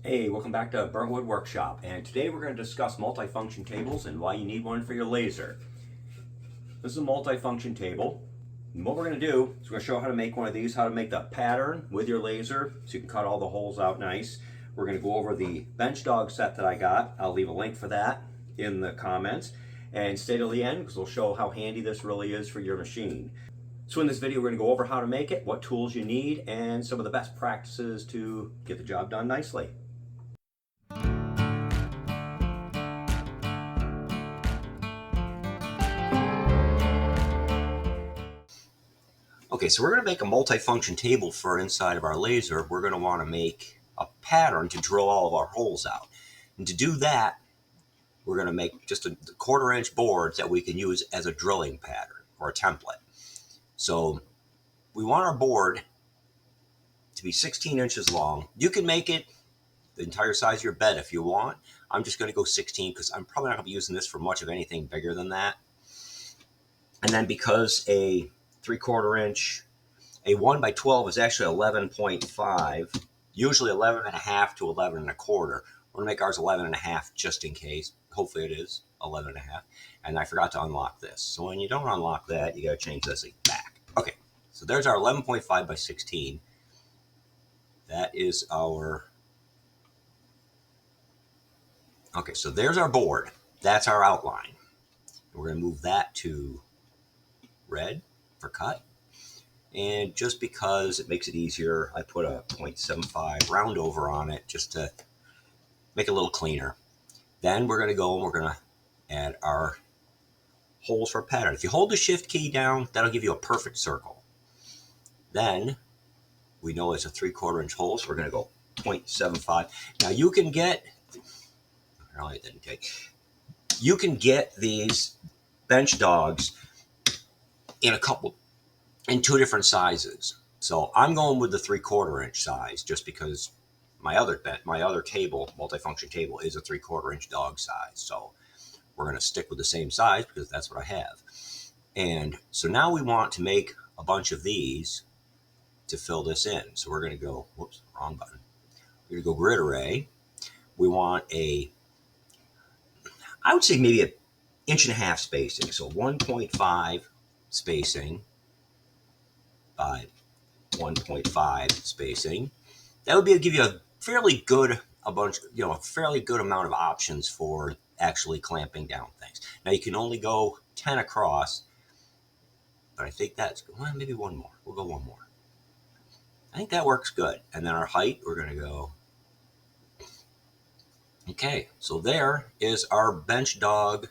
Hey, welcome back to Burntwood Workshop, and today we're going to discuss multifunction tables and why you need one for your laser. This is a multifunction table, and what we're going to do is we're going to show how to make one of these, how to make the pattern with your laser so you can cut all the holes out nice. We're going to go over the bench dog set that I got. I'll leave a link for that in the comments, and stay till the end because we'll show how handy this really is for your machine. So in this video we're going to go over how to make it, what tools you need, and some of the best practices to get the job done nicely. Okay, so we're going to make a multifunction table for inside of our laser. We're going to want to make a pattern to drill all of our holes out. And to do that, we're going to make just a 1/4 inch boards that we can use as a drilling pattern or a template. So we want our board to be 16 inches long. You can make it the entire size of your bed if you want. I'm just going to go 16 because I'm probably not going to be using this for much of anything bigger than that. And then because a 3/4 inch, a 1x12 is actually 11.5, usually 11.5 to 11.25. We're going to make ours 11.5 just in case. Hopefully it is 11.5. And I forgot to unlock this. So when you don't unlock that, you got to change this back. Okay, so there's our 11.5 by 16. That is our... Okay, so there's our board. That's our outline. We're going to move that to red for cut. And just because it makes it easier, I put a 0.75 round over on it just to make it a little cleaner. Then we're going to go and we're going to add our holes for a pattern. If you hold the shift key down, that'll give you a perfect circle. Then we know it's a 3/4 inch hole, so we're going to go 0.75. Now you can get, apparently it didn't take, you can get these bench dogs in two different sizes. So I'm going with the 3/4 inch size just because my other table, multifunction table, is a 3/4 inch dog size. So we're going to stick with the same size because that's what I have. And so now we want to make a bunch of these to fill this in. So we're going to go, whoops, wrong button. We're going to go grid array. We want I would say maybe 1.5 inch spacing. So 1.5 spacing by 1.5 spacing. That would give you a fairly good amount of options for actually clamping down things. Now you can only go 10 across, but I think that's, well, maybe one more. We'll go one more. I think that works good. And then our height, we're going to go. Okay, so there is our bench dog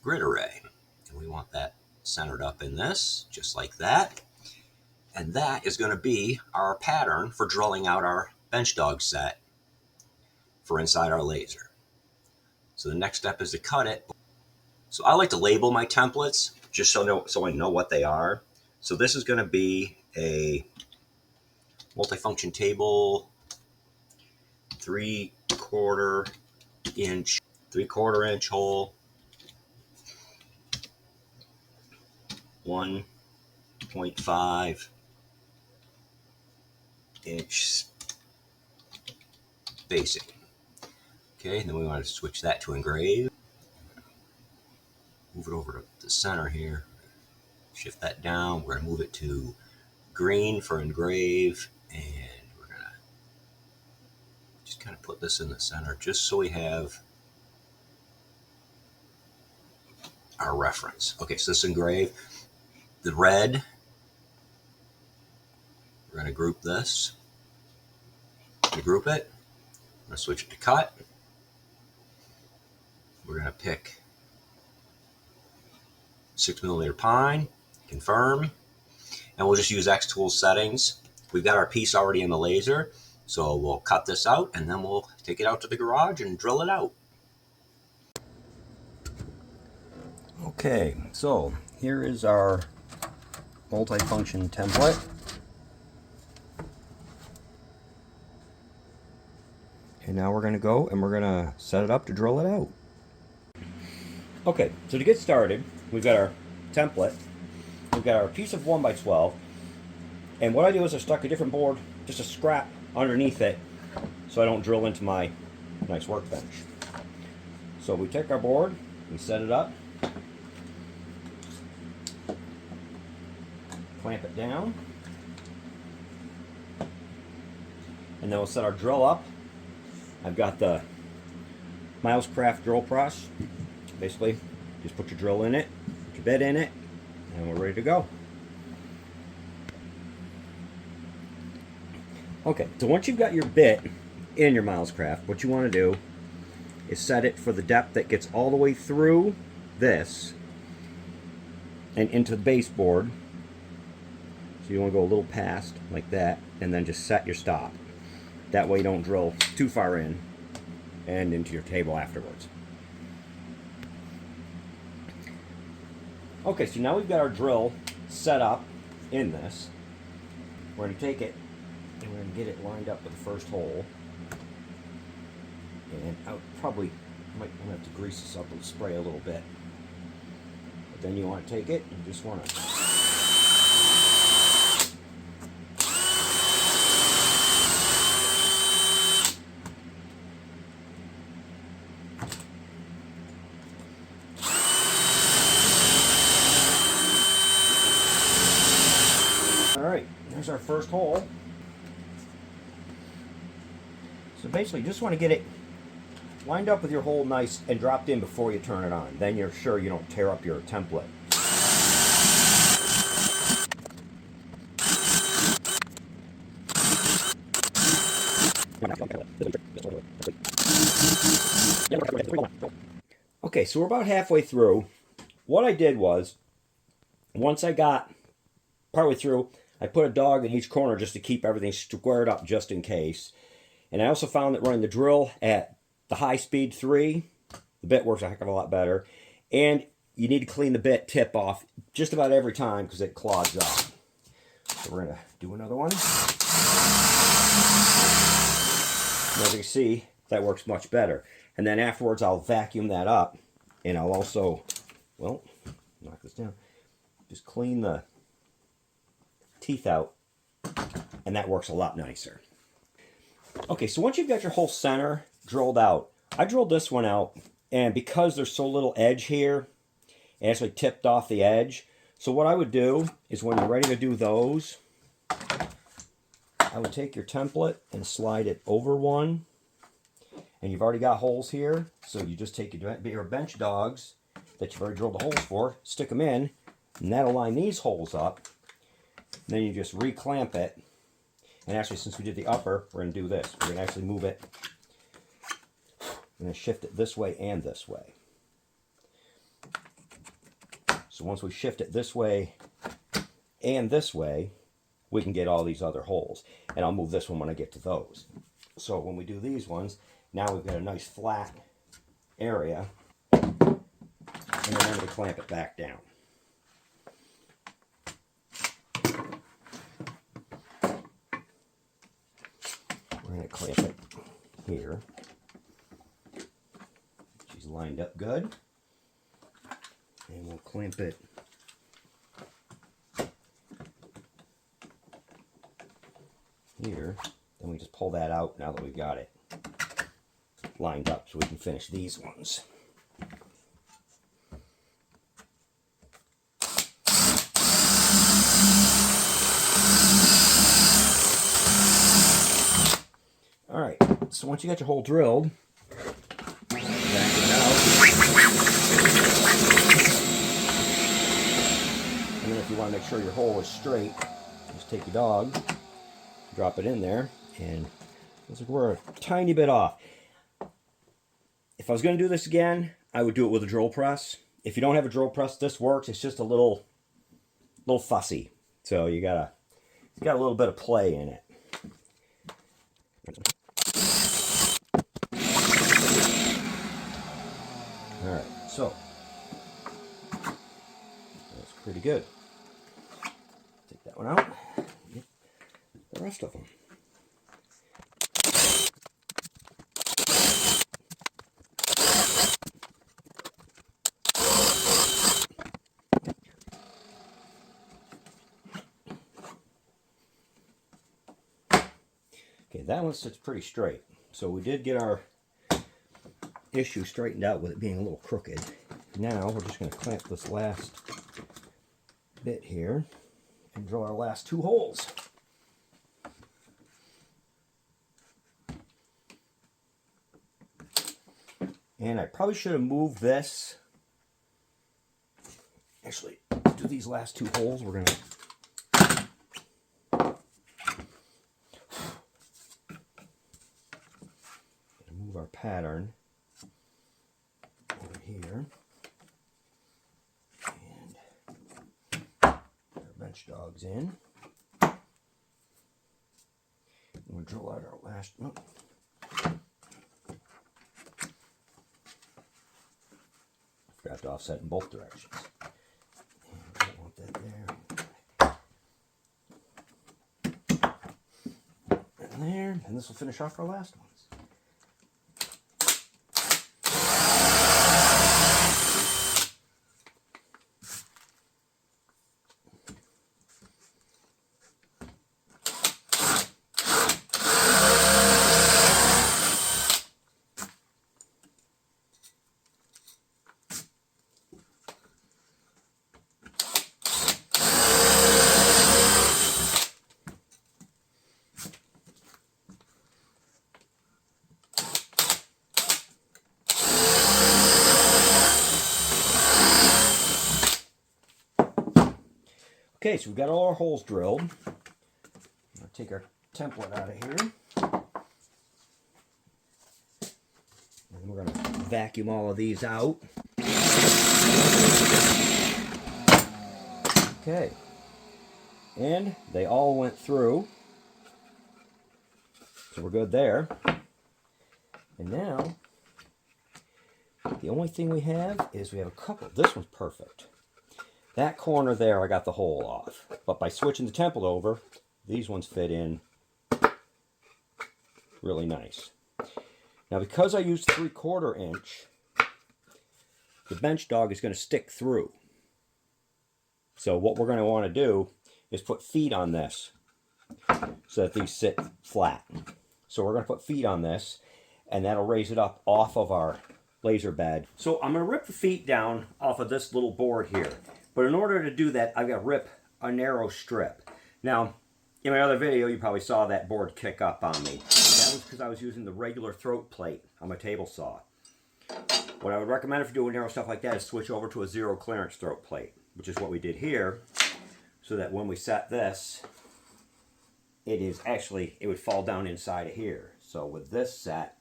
grid array. And we want that centered up in this, just like that. And that is going to be our pattern for drilling out our bench dog set for inside our laser. So the next step is to cut it. So I like to label my templates just so I know what they are. So this is going to be a multifunction table, 3/4 inch hole, 1.5 inch spacing. Okay, and then we want to switch that to engrave. Move it over to the center here. Shift that down. We're going to move it to green for engrave, and we're going to just kind of put this in the center just so we have our reference. Okay, so this engrave, the red, we're going to group this. Group it. I'm going to switch it to cut. We're going to pick 6mm pine, confirm, and we'll just use XTool settings. We've got our piece already in the laser, so we'll cut this out and then we'll take it out to the garage and drill it out. Okay, so here is our multifunction template. And now we're going to go and we're going to set it up to drill it out. Okay, so to get started, we've got our template. We've got our piece of 1x12. And what I do is I stuck a different board, just a scrap underneath it so I don't drill into my nice workbench. So we take our board, we set it up, clamp it down, and then we'll set our drill up. I've got the Milescraft drill press. Basically, just put your drill in it, put your bit in it, and we're ready to go. Okay, so once you've got your bit in your Milescraft, what you want to do is set it for the depth that gets all the way through this and into the baseboard. So you want to go a little past like that, and then just set your stop. That way you don't drill too far in and into your table afterwards. Okay, so now we've got our drill set up in this. We're going to take it and we're going to get it lined up with the first hole. And I probably might have to grease this up and spray a little bit. But then you want to take it and just want to Alright, there's our first hole. So basically you just want to get it lined up with your hole nice and dropped in before you turn it on. Then you're sure you don't tear up your template. Okay, so we're about halfway through. What I did was, once I got partway through, I put a dog in each corner just to keep everything squared up just in case. And I also found that running the drill at the high speed 3, the bit works a heck of a lot better. And you need to clean the bit tip off just about every time because it clogs up. So we're going to do another one. And as you can see, that works much better. And then afterwards I'll vacuum that up, and I'll also, well, knock this down, just clean the teeth out, and that works a lot nicer. Okay, so once you've got your whole center drilled out, I drilled this one out, and because there's so little edge here, it actually tipped off the edge. So what I would do is when you're ready to do those, I would take your template and slide it over one, and you've already got holes here, so you just take your bench dogs that you've already drilled the holes for, stick them in, and that'll line these holes up. Then you just reclamp it. And actually, since we did the upper, we're going to do this. We're going to actually move it. We're going to shift it this way and this way. So once we shift it this way and this way, we can get all these other holes. And I'll move this one when I get to those. So when we do these ones, now we've got a nice flat area. And then I'm going to clamp it back down. We're going to clamp it here. She's lined up good. And we'll clamp it here. Then we just pull that out now that we've got it lined up so we can finish these ones. Alright, so once you got your hole drilled, back it out. And then if you want to make sure your hole is straight, just take your dog, drop it in there, and looks like we're a tiny bit off. If I was going to do this again, I would do it with a drill press. If you don't have a drill press, this works. It's just a little fussy. So you got a little bit of play in it. Alright, so that's pretty good. Take that one out. Get the rest of them. Okay, that one sits pretty straight. So we did get our issue straightened out with it being a little crooked. Now we're just going to clamp this last bit here and drill our last 2 holes. And I probably should have moved this. Actually, do these last 2 holes. We're going to move our pattern over here. And put our bench dogs in. We'll drill out our last. Oh. Forgot to offset in both directions. And don't want that there. And there. And this will finish off our last ones. Okay, so we've got all our holes drilled. I'll take our template out of here. And we're going to vacuum all of these out. Okay. And they all went through. So we're good there. And now, the only thing we have is we have a couple. This one's perfect. That corner there, I got the hole off. But by switching the template over, these ones fit in really nice. Now, because I used 3/4 inch, the bench dog is going to stick through. So what we're going to want to do is put feet on this so that these sit flat. So we're going to put feet on this, and that'll raise it up off of our laser bed. So I'm going to rip the feet down off of this little board here. But in order to do that, I've got to rip a narrow strip. Now, in my other video, you probably saw that board kick up on me. That was because I was using the regular throat plate on my table saw. What I would recommend if you're doing narrow stuff like that is switch over to a 0 clearance throat plate, which is what we did here, so that when we set this, it would fall down inside of here. So with this set,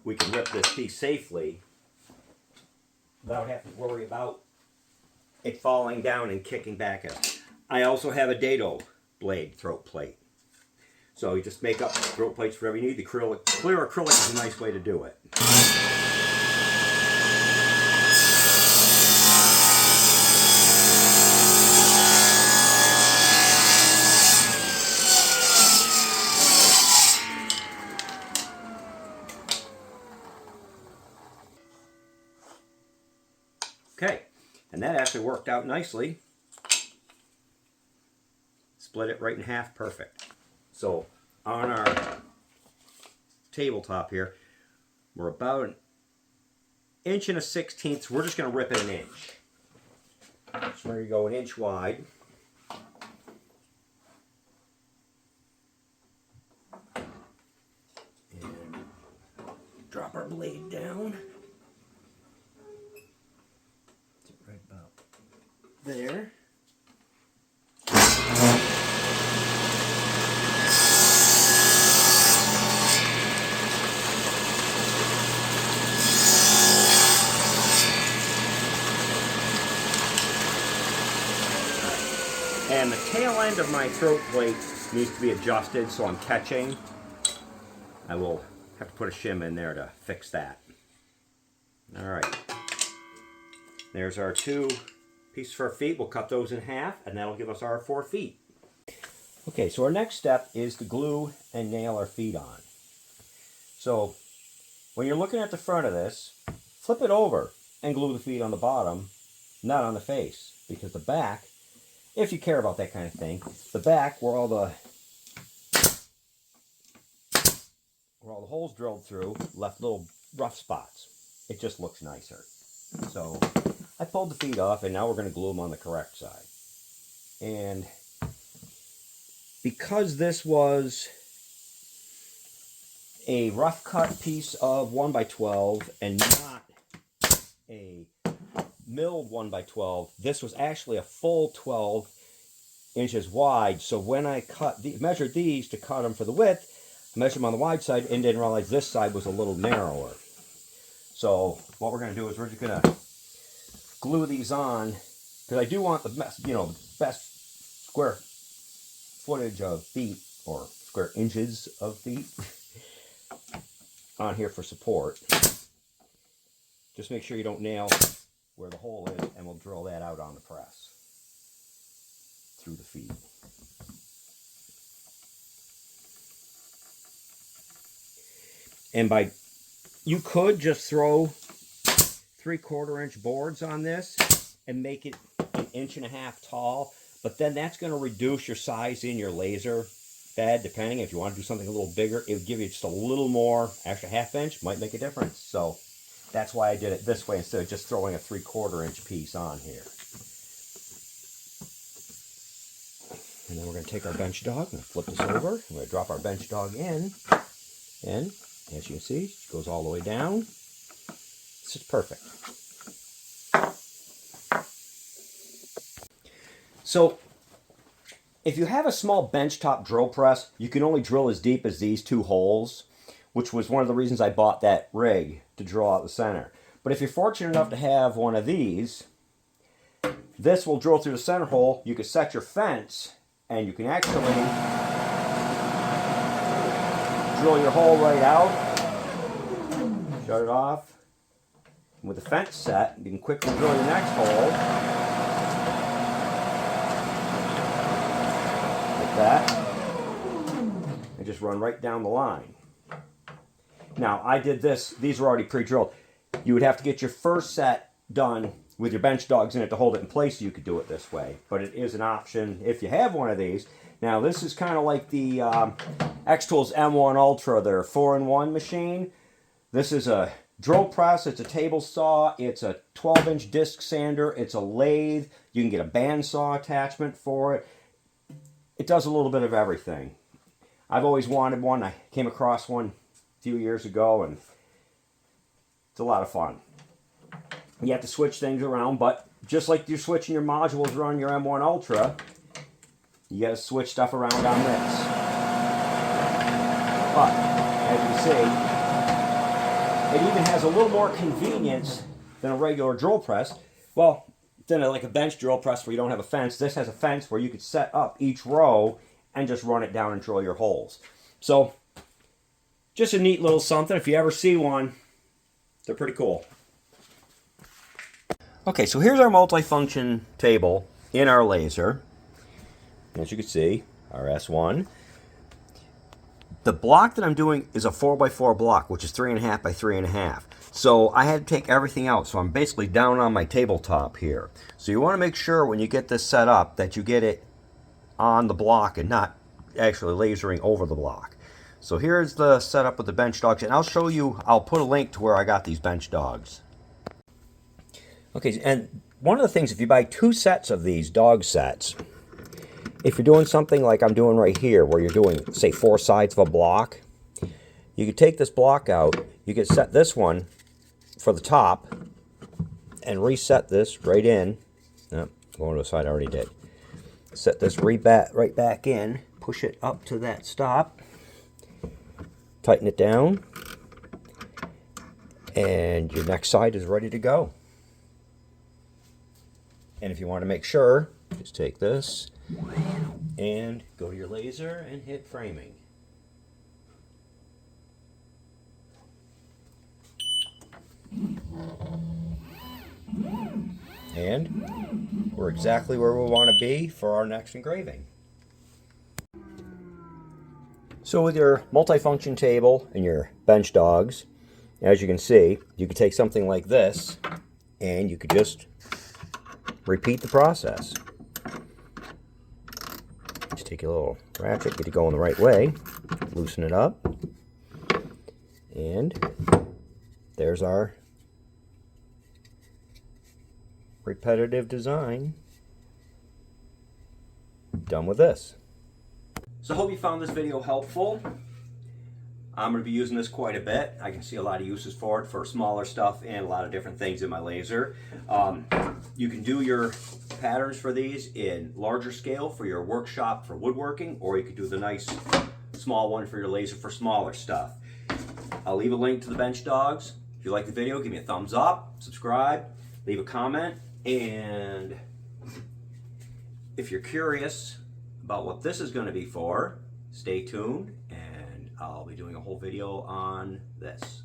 we can rip this piece safely without having to worry about it falling down and kicking back at us. I also have a dado blade throat plate. So you just make up throat plates for whatever you need. The clear acrylic is a nice way to do it. Okay, and that actually worked out nicely. Split it right in half, perfect. So on our tabletop here, we're about 1 1/16 inches. We're just going to rip it 1 inch. So we're going to go 1 inch wide. And drop our blade down. Right about there. And the tail end of my throat plate needs to be adjusted, so I'm catching. I will have to put a shim in there to fix that. All right. There's our 2 pieces for our feet. We'll cut those in half, and that'll give us our 4 feet. Okay, so our next step is to glue and nail our feet on. So when you're looking at the front of this, flip it over and glue the feet on the bottom, not on the face, because the back, if you care about that kind of thing, the back where all the where all the holes drilled through left little rough spots. It just looks nicer. So I pulled the feet off, and now we're going to glue them on the correct side. And because this was a rough cut piece of 1x12 and not a milled 1x12, this was actually a full 12 inches wide. So when I measured these to cut them for the width, I measured them on the wide side and didn't realize this side was a little narrower. So what we're going to do is we're just going to glue these on, because I do want the best, best square footage of feet, or square inches of feet on here for support. Just make sure you don't nail where the hole is, and we'll drill that out on the press through the feet. And you could just throw 3/4 inch boards on this and make it 1.5 inches tall, but then that's going to reduce your size in your laser bed, depending. If you want to do something a little bigger, it would give you just a little more, extra 1/2 inch, might make a difference. So that's why I did it this way instead of just throwing a 3/4 inch piece on here. And then we're going to take our bench dog and flip this over. We're going to drop our bench dog in, and as you can see, it goes all the way down. This is perfect. So if you have a small benchtop drill press, you can only drill as deep as these 2 holes, which was one of the reasons I bought that rig, to drill out the center. But if you're fortunate enough to have one of these, this will drill through the center hole. You can set your fence, and you can actually drill your hole right out, shut it off. And with the fence set, you can quickly drill your next hole. Like that. And just run right down the line. Now, I did this, these were already pre-drilled. You would have to get your first set done with your bench dogs in it to hold it in place so you could do it this way. But it is an option if you have one of these. Now, this is kind of like the XTool's M1 Ultra, their 4-in-1 machine. This is a drill press, it's a table saw, it's a 12-inch disc sander, it's a lathe. You can get a bandsaw attachment for it. It does a little bit of everything. I've always wanted one. I came across one a few years ago, and it's a lot of fun. You have to switch things around, but just like you're switching your modules around your M1 Ultra, you got to switch stuff around on this. But, as you see, it even has a little more convenience than a regular drill press. Well, than like a bench drill press where you don't have a fence. This has a fence where you could set up each row and just run it down and drill your holes. So, just a neat little something. If you ever see one, they're pretty cool. Okay, so here's our multifunction table in our laser. As you can see, our S1. The block that I'm doing is a 4x4 block, which is 3.5 by 3.5. So I had to take everything out. So I'm basically down on my tabletop here. So you want to make sure when you get this set up that you get it on the block and not actually lasering over the block. So here's the setup with the bench dogs, and I'll show you, I'll put a link to where I got these bench dogs. Okay, and one of the things, if you buy 2 sets of these dog sets, if you're doing something like I'm doing right here, where you're doing, say, 4 sides of a block, you could take this block out, you could set this one for the top, and reset this right in. No, going to the side I already did. Set this right back in, push it up to that stop, tighten it down, and your next side is ready to go. And if you want to make sure, just take this and go to your laser and hit framing. And we're exactly where we want to be for our next engraving. So with your multifunction table and your bench dogs, as you can see, you could take something like this and you could just repeat the process. Just take a little ratchet, get it going the right way, loosen it up, And there's our repetitive design done with this. So I hope you found this video helpful. I'm going to be using this quite a bit. I can see a lot of uses for it for smaller stuff and a lot of different things in my laser. You can do your patterns for these in larger scale for your workshop for woodworking, or you could do the nice small one for your laser for smaller stuff. I'll leave a link to the bench dogs. If you like the video, give me a thumbs up, subscribe, leave a comment, and if you're curious about what this is going to be for, stay tuned, and I'll be doing a whole video on this.